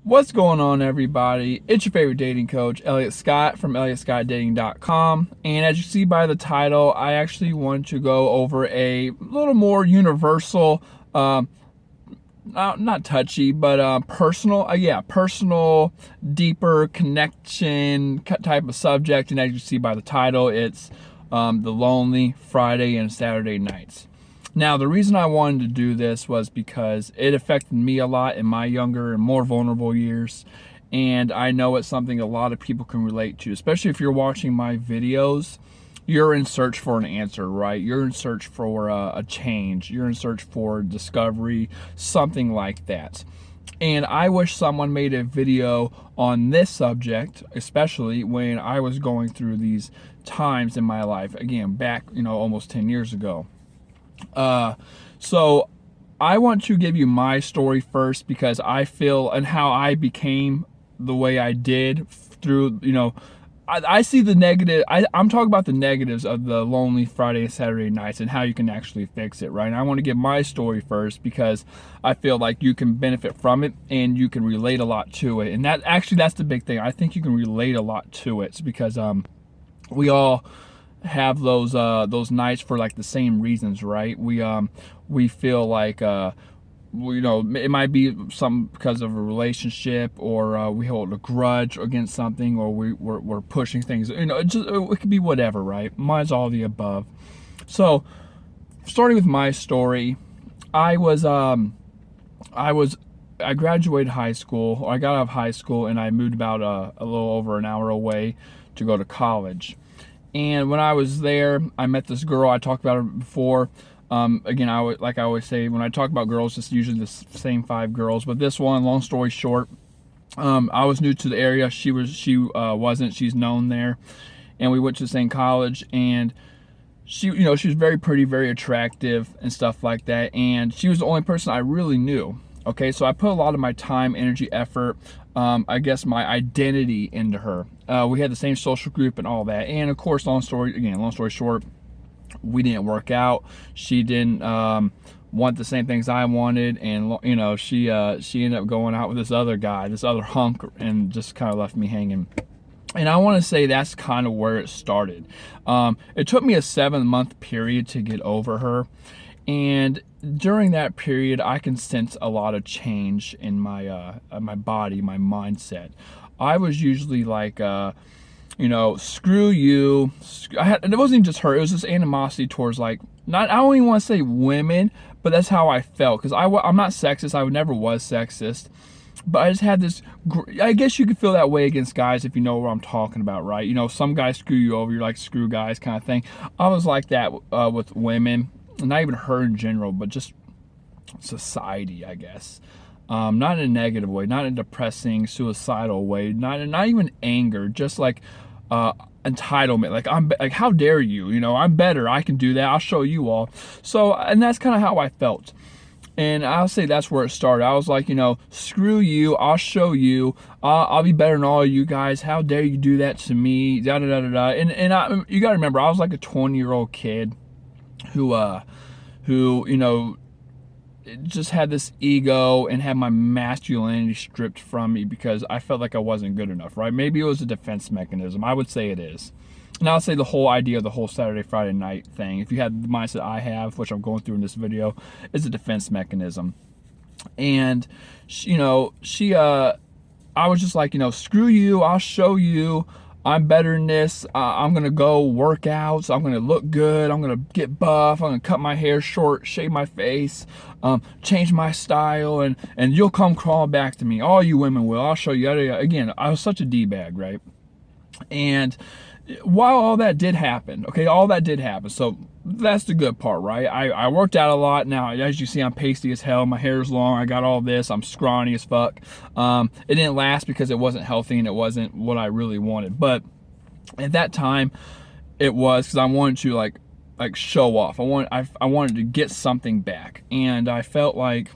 What's going on, everybody? It's your favorite dating coach, Elliot Scott from ElliotScottDating.com. And as you see by the title, I actually want to go over a little more universal, not touchy, but personal, personal, deeper connection type of subject. And as you see by the title, it's the lonely Friday and Saturday nights. Now, the reason I wanted to do this was because it affected me a lot in my younger and more vulnerable years. And I know it's something a lot of people can relate to, especially if you're watching my videos. You're in search for an answer, right? You're in search for a change. You're in search for discovery, something like that. And I wish someone made a video on this subject, especially when I was going through these times in my life. Again, back, almost 10 years ago. So I want to give you my story first because I feel and how I became the way I did through, I see the negative. I'm talking about the negatives of the lonely Friday and Saturday nights and how you can actually fix it, right? And I want to give my story first because I feel like you can benefit from it and you can relate a lot to it. And that's the big thing. I think you can relate a lot to it. It's because, we all have those nights for like the same reasons, right? We feel like it might be some because of a relationship, or we hold a grudge against something, or we're pushing things. It could be whatever, right? Mine's all the above. So, starting with my story, I graduated high school, or I got out of high school, and I moved about a little over an hour away to go to college. And when I was there, I met this girl. I talked about her before. Again, like I always say, when I talk about girls, it's usually the same 5 girls. But this one, long story short, I was new to the area. She wasn't. She's known there, and we went to the same college. And she was very pretty, very attractive, and stuff like that. And she was the only person I really knew. Okay, so I put a lot of my time, energy, effort, I guess my identity into her. We had the same social group and all that. And of course, long story short, we didn't work out. She didn't want the same things I wanted, and she ended up going out with this other guy, this other hunk, and just kind of left me hanging. And I want to say that's kind of where it started. It took me a 7-month period to get over her. And during that period, I can sense a lot of change in my body, my mindset. I was usually like, screw you. And it wasn't even just her. It was this animosity towards I don't even want to say women, but that's how I felt. Because I'm not sexist. I never was sexist. But I just had this, I guess you could feel that way against guys if you know what I'm talking about, right? Some guys screw you over. You're like, screw guys kind of thing. I was like that with women. Not even her in general, but just society, I guess. Not in a negative way, not in a depressing, suicidal way, not even anger, just like entitlement. Like how dare you? I'm better. I can do that. I'll show you all. So, and that's kind of how I felt. And I'll say that's where it started. I was like, screw you. I'll show you. I'll be better than all of you guys. How dare you do that to me? Da da da da da. And you gotta remember, I was like a 20-year-old kid who just had this ego and had my masculinity stripped from me because I felt like I wasn't good enough, right? Maybe it was a defense mechanism. I would say it is. And I'll say the whole idea of the whole Saturday, Friday night thing, if you had the mindset I have, which I'm going through in this video, is a defense mechanism. And, I was just like, screw you, I'll show you. I'm better than this. I'm going to go work out. So I'm going to look good. I'm going to get buff. I'm going to cut my hair short, shave my face, change my style, and you'll come crawling back to me. All you women will. I'll show you. Again, I was such a D-bag, right? And while all that did happen, so that's the good part, right? I worked out a lot. Now, as you see, I'm pasty as hell. My hair's long. I got all this. I'm scrawny as fuck. It didn't last because it wasn't healthy and it wasn't what I really wanted. But at that time, it was because I wanted to like show off. I wanted to get something back, and I felt like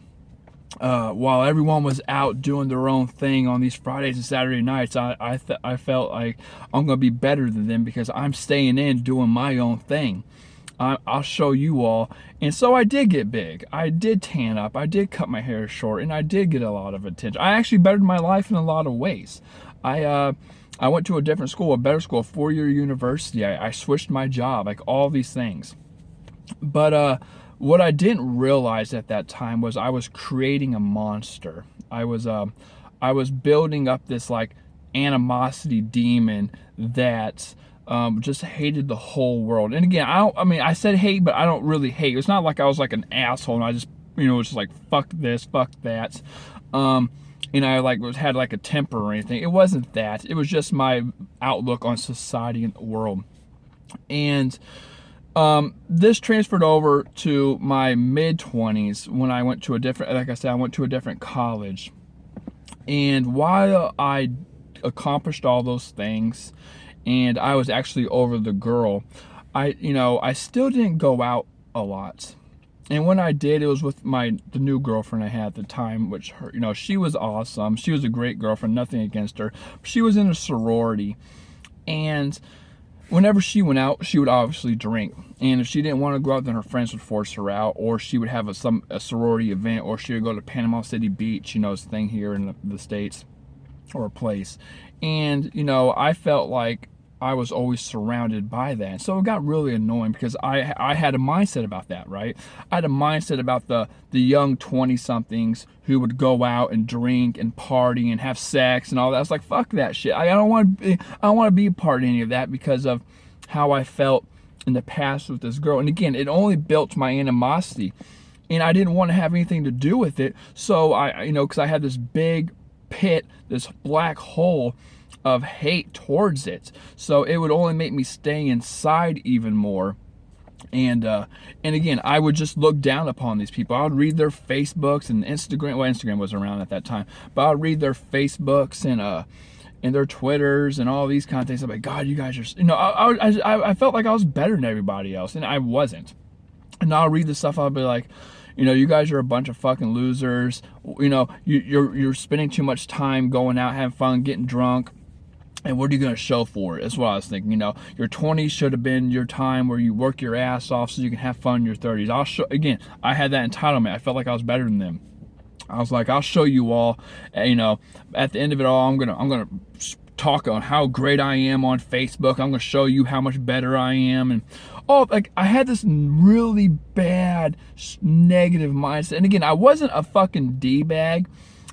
while everyone was out doing their own thing on these Fridays and Saturday nights, I felt like I'm going to be better than them because I'm staying in doing my own thing. I'll show you all. And so I did get big. I did tan up. I did cut my hair short, and I did get a lot of attention. I actually bettered my life in a lot of ways. I went to a different school, a better school, a 4-year university. I switched my job, like all these things. But what I didn't realize at that time was I was creating a monster. I was building up this like animosity demon that just hated the whole world. And again, I said hate, but I don't really hate. It's not like I was like an asshole and I just, was just like, fuck this, fuck that. And I had like a temper or anything. It wasn't that. It was just my outlook on society and the world. And this transferred over to my mid-20s when I went to a different, like I said, I went to a different college. And while I accomplished all those things and I was actually over the girl, I still didn't go out a lot. And when I did, it was with the new girlfriend I had at the time, which she was awesome. She was a great girlfriend, nothing against her. She was in a sorority, and whenever she went out, she would obviously drink. And if she didn't want to go out, then her friends would force her out, or she would have a sorority event, or she would go to Panama City Beach, it's a thing here in the States, or a place. And, I felt like I was always surrounded by that. So it got really annoying because I had a mindset about that, right? I had a mindset about the young 20-somethings who would go out and drink and party and have sex and all that. I was like, fuck that shit. I don't want to be a part of any of that because of how I felt in the past with this girl. And again, it only built my animosity, and I didn't want to have anything to do with it. So because I had this big pit, this black hole of hate towards it, so it would only make me stay inside even more. And again, I would just look down upon these people. I would read their Facebooks and Instagram. Well, Instagram wasn't around at that time, but I would read their Facebooks and their Twitters and all these kind of things. I'm like, God, you guys are, I felt like I was better than everybody else, and I wasn't. And I'll read the stuff. I'll be like, you guys are a bunch of fucking losers. You're spending too much time going out, having fun, getting drunk. And what are you going to show for it? That's what I was thinking. Your 20s should have been your time where you work your ass off so you can have fun in your 30s. Again, I had that entitlement. I felt like I was better than them. I was like, I'll show you all. At the end of it all, I'm gonna talk on how great I am on Facebook. I'm gonna show you how much better I am. And I had this really bad negative mindset. And again, I wasn't a fucking D-bag.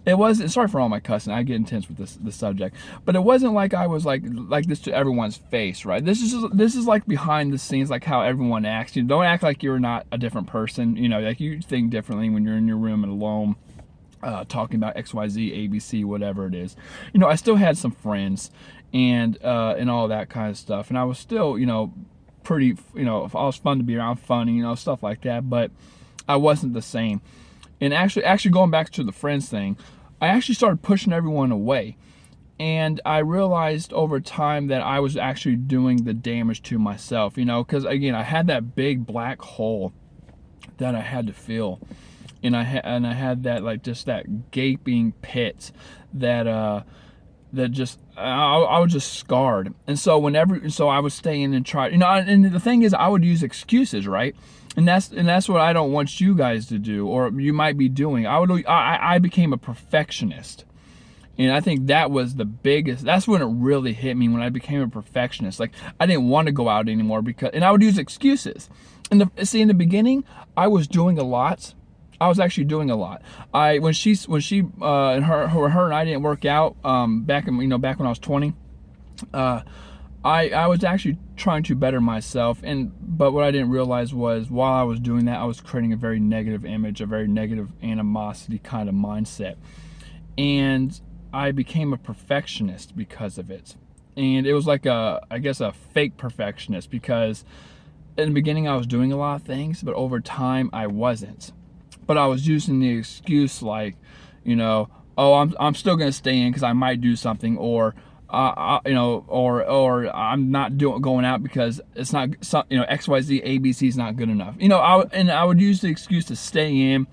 It wasn't, sorry for all my cussing, I get intense with this subject, but it wasn't like I was like this to everyone's face, right? This is like behind the scenes, like how everyone acts. You don't act like you're not a different person, like you think differently when you're in your room and alone, talking about XYZ, ABC, whatever it is. I still had some friends and all that kind of stuff, and I was still, pretty, I was fun to be around, funny, stuff like that, but I wasn't the same. And actually going back to the friends thing, I actually started pushing everyone away. And I realized over time that I was actually doing the damage to myself, because again, I had that big black hole that I had to fill. And I had that, like, just that gaping pit that just, I was just scarred. And so I would stay in and try, and the thing is, I would use excuses, right? And that's what I don't want you guys to do, or you might be doing. I became a perfectionist. And I think that was the biggest, that's when it really hit me, when I became a perfectionist. Like, I didn't want to go out anymore and I would use excuses. In the beginning, I was doing a lot. I was actually doing a lot. When she and her and I didn't work out, back when I was 20, I was actually trying to better myself, but what I didn't realize was while I was doing that, I was creating a very negative image, a very negative animosity kind of mindset. And I became a perfectionist because of it. And it was like a fake perfectionist, because in the beginning I was doing a lot of things, but over time I wasn't. But I was using the excuse like, I'm still going to stay in because I might do something, or or I'm not going out because it's not, XYZ ABC is not good enough. I would use the excuse to stay in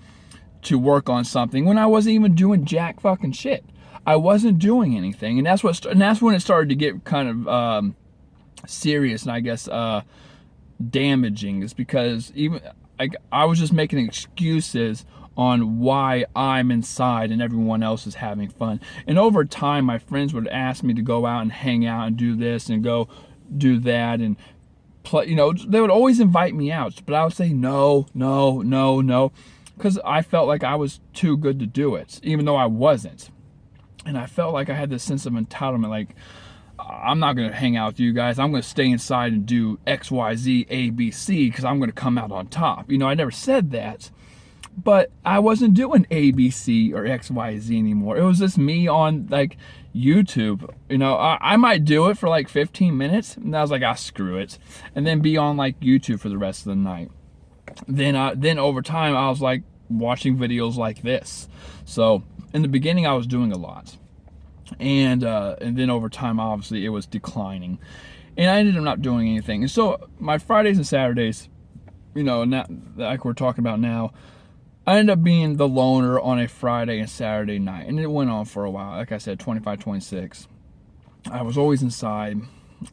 to work on something when I wasn't even doing jack fucking shit. I wasn't doing anything, and that's when it started to get kind of serious, and I guess damaging is because even like I was just making excuses on why I'm inside and everyone else is having fun. And over time, my friends would ask me to go out and hang out and do this and go do that and play. You know, they would always invite me out, but I would say no, no, no, no, because I felt like I was too good to do it, even though I wasn't. And I felt like I had this sense of entitlement, like, I'm not going to hang out with you guys. I'm going to stay inside and do X, Y, Z, A, B, C because I'm going to come out on top. You know, I never said that, but I wasn't doing A, B, C or X, Y, Z anymore. It was just me on like YouTube. You know, I might do it for like 15 minutes, and I was like, screw it, and then be on like YouTube for the rest of the night. Then over time, I was like watching videos like this. So in the beginning, I was doing a lot. And then over time, obviously, it was declining, and I ended up not doing anything. And so my Fridays and Saturdays, you know, now, like we're talking about now, I ended up being the loner on a Friday and Saturday night, and it went on for a while. Like I said, 25, 26. I was always inside.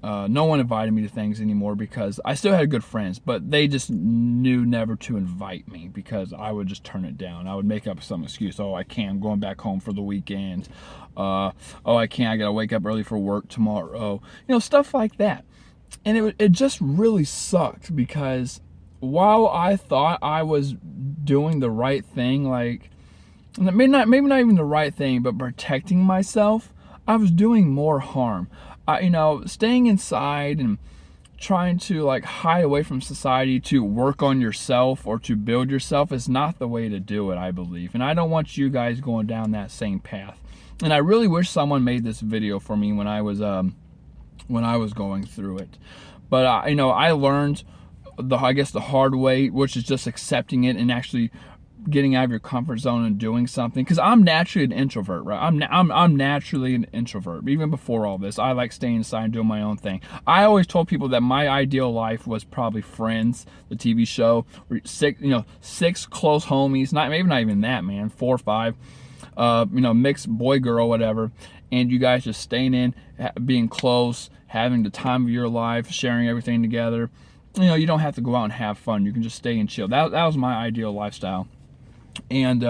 No one invited me to things anymore because I still had good friends, but they just knew never to invite me because I would just turn it down. I would make up some excuse. Oh, I can't. I'm going back home for the weekend. Oh, I can't. I got to wake up early for work tomorrow. You know, stuff like that. And it just really sucked because while I thought I was doing the right thing, like maybe not even the right thing, but protecting myself, I was doing more harm. You know, staying inside and trying to like hide away from society to work on yourself or to build yourself is not the way to do it, I believe. And I don't want you guys going down that same path. And I really wish someone made this video for me when I was going through it. But you know, I learned the hard way, which is just accepting it and actually getting out of your comfort zone and doing something. Because I'm naturally an introvert, right? I'm naturally an introvert. Even before all this, I like staying inside and doing my own thing. I always told people that my ideal life was probably Friends, the TV show, six close homies, maybe not even that, man, 4 or 5, mixed boy girl, whatever, and you guys just staying in, being close, having the time of your life, sharing everything together. You know, you don't have to go out and have fun. You can just stay and chill. That was my ideal lifestyle. And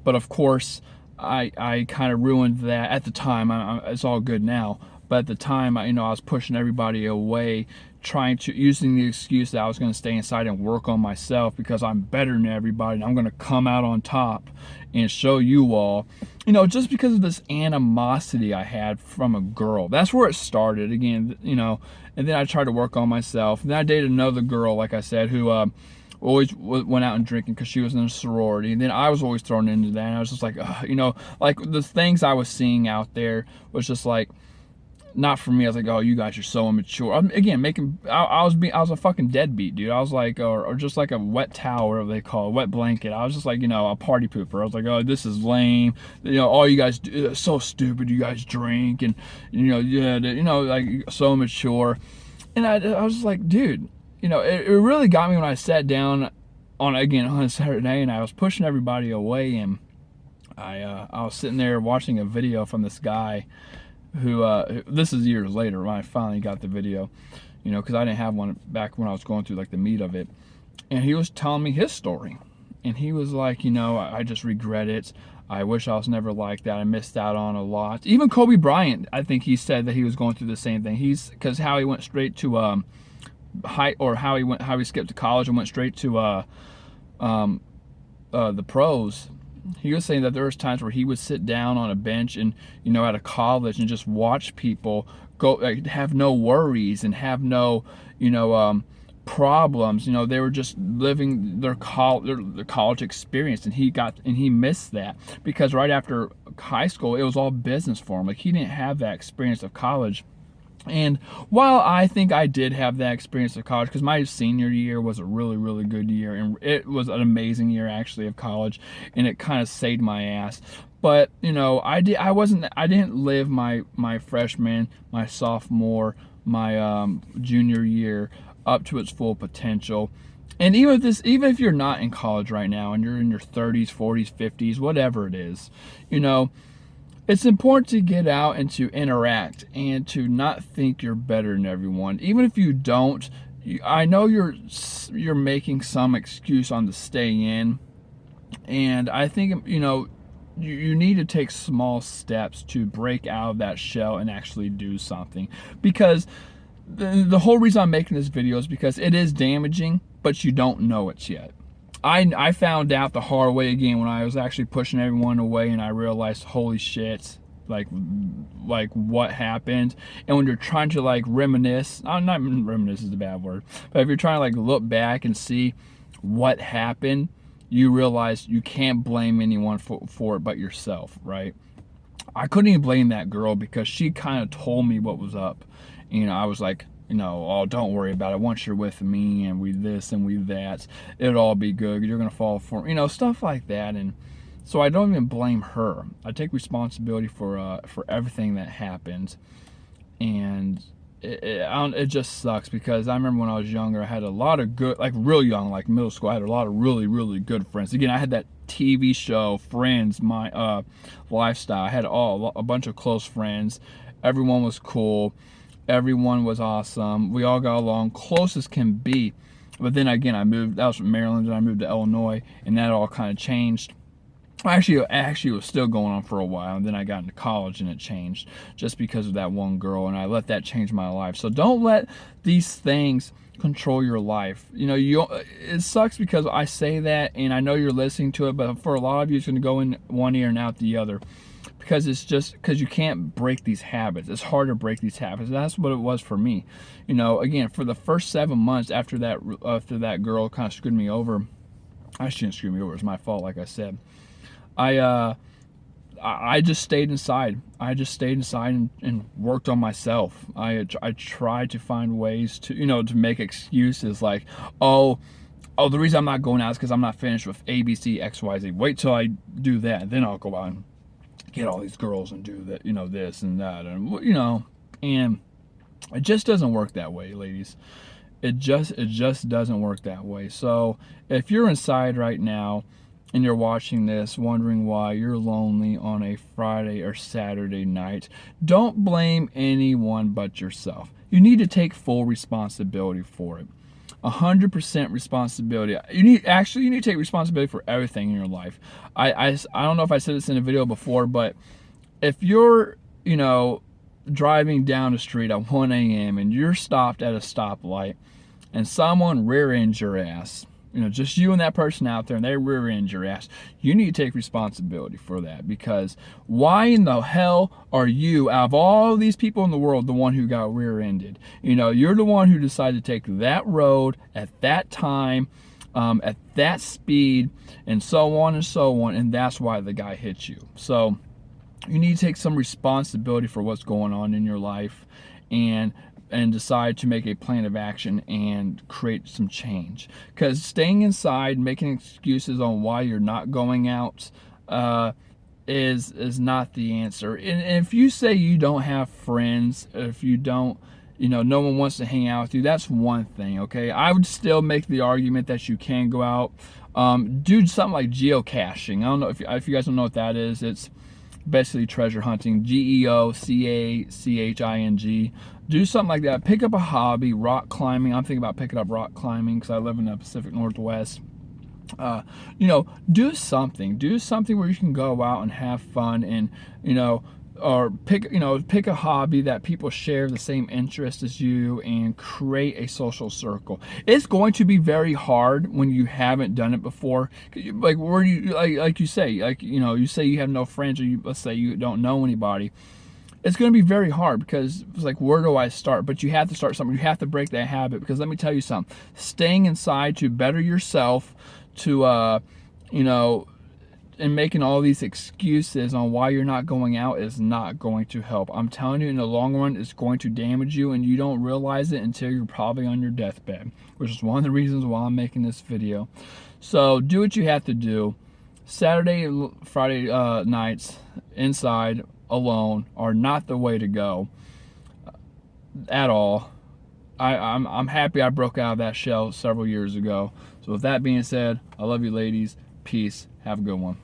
but of course, I kind of ruined that at the time. It's all good now, but at the time, I was pushing everybody away, using the excuse that I was going to stay inside and work on myself because I'm better than everybody and I'm going to come out on top and show you all, just because of this animosity I had from a girl. That's where it started again, and then I tried to work on myself. Then I dated another girl, like I said, who always went out and drinking because she was in a sorority, and then I was always thrown into that, and I was just like, like the things I was seeing out there was just like not for me. I was like, oh, you guys are so immature. Again, I was a fucking deadbeat, dude. I was like, or just like a wet towel, whatever they call it, wet blanket. I was just like, a party pooper. I was like, oh, this is lame. All you guys do is so stupid. You guys drink and like so immature. And I was just like, dude, it really got me when I sat down on a Saturday and I was pushing everybody away, and I was sitting there watching a video from this guy who this is years later when I finally got the video, because I didn't have one back when I was going through like the meat of it. And he was telling me his story, and he was like, I just regret it. I wish I was never like that. I missed out on a lot. Even Kobe Bryant, I think he said that he was going through the same thing. Because how he went straight to how he skipped to college and went straight to the pros. He was saying that there was times where he would sit down on a bench and at a college and just watch people go, like, have no worries and have no problems. They were just living their college experience, and he missed that because right after high school it was all business for him. Like, he didn't have that experience of college. And while I think I did have that experience of college, because my senior year was a really, really good year, and it was an amazing year actually of college, and it kind of saved my ass. But I didn't live my freshman, my sophomore, my junior year up to its full potential. And even if you're not in college right now and you're in your 30s, 40s, 50s, whatever it is, it's important to get out and to interact and to not think you're better than everyone. Even if you don't, I know you're making some excuse on the stay in, and I think, you need to take small steps to break out of that shell and actually do something. Because the whole reason I'm making this video is because it is damaging, but you don't know it yet. I found out the hard way again when I was actually pushing everyone away, and I realized, holy shit, like what happened. And when you're trying to like reminisce, not reminisce is a bad word, but if you're trying to like look back and see what happened, you realize you can't blame anyone for it but yourself, right? I couldn't even blame that girl because she kind of told me what was up. I was like, oh, don't worry about it. Once you're with me and we this and we that, it'll all be good. You're going to fall for, stuff like that. And so I don't even blame her. I take responsibility for everything that happened. And it just sucks because I remember when I was younger, I had a lot of good, like real young, like middle school, I had a lot of really, really good friends. Again, I had that TV show, Friends, my lifestyle. I had a bunch of close friends. Everyone was cool. Everyone was awesome. We all got along, close as can be. But then again, that was from Maryland, and I moved to Illinois, and that all kind of changed. Actually, it was still going on for a while, and then I got into college and it changed just because of that one girl, and I let that change my life. So don't let these things control your life. It sucks because I say that, and I know you're listening to it, but for a lot of you, it's going to go in one ear and out the other. Because it's just because you can't break these habits. It's hard to break these habits. That's what it was for me. Again, for the first 7 months after that girl kind of screwed me over, I shouldn't screw me over. It was my fault, like I said. I just stayed inside. I just stayed inside and worked on myself. I tried to find ways to to make excuses like, oh, the reason I'm not going out is because I'm not finished with A, B, C, X, Y, Z. Wait till I do that, then I'll go out and get all these girls and do that, this and that, and and it just doesn't work that way, ladies. It just doesn't work that way. So if you're inside right now and you're watching this wondering why you're lonely on a Friday or Saturday night, don't blame anyone but yourself. You need to take full responsibility for it. 100% responsibility. You need to take responsibility for everything in your life. I don't know if I said this in a video before, but if you're driving down the street at 1 a.m. and you're stopped at a stoplight and someone rear-ends your ass, just you and that person out there, and they rear-end your ass, you need to take responsibility for that. Because why in the hell are you, out of all these people in the world, the one who got rear-ended? You're the one who decided to take that road at that time, at that speed, and so on and so on, and that's why the guy hit you. So you need to take some responsibility for what's going on in your life and decide to make a plan of action and create some change. Because staying inside, making excuses on why you're not going out is not the answer. And if you say you don't have friends, if you don't, no one wants to hang out with you, that's one thing, okay? I would still make the argument that you can go out. Do something like geocaching. I don't know if you guys don't know what that is. It's basically treasure hunting. GEOCACHING. Do something like that. Pick up a hobby. Rock climbing. I'm thinking about picking up rock climbing because I live in the Pacific Northwest. Do something. Do something where you can go out and have fun, and or pick a hobby that people share the same interest as you, and create a social circle. It's going to be very hard when you haven't done it before. Like where you say you have no friends, or let's say you don't know anybody. It's going to be very hard because it's like, where do I start? But you have to start something. You have to break that habit, because let me tell you something. Staying inside to better yourself, to and making all these excuses on why you're not going out is not going to help. I'm telling you, in the long run, it's going to damage you, and you don't realize it until you're probably on your deathbed, which is one of the reasons why I'm making this video. So do what you have to do. Saturday, Friday nights inside alone are not the way to go at all. I'm happy I broke out of that shell several years ago. So with that being said, I love you ladies. Peace. Have a good one.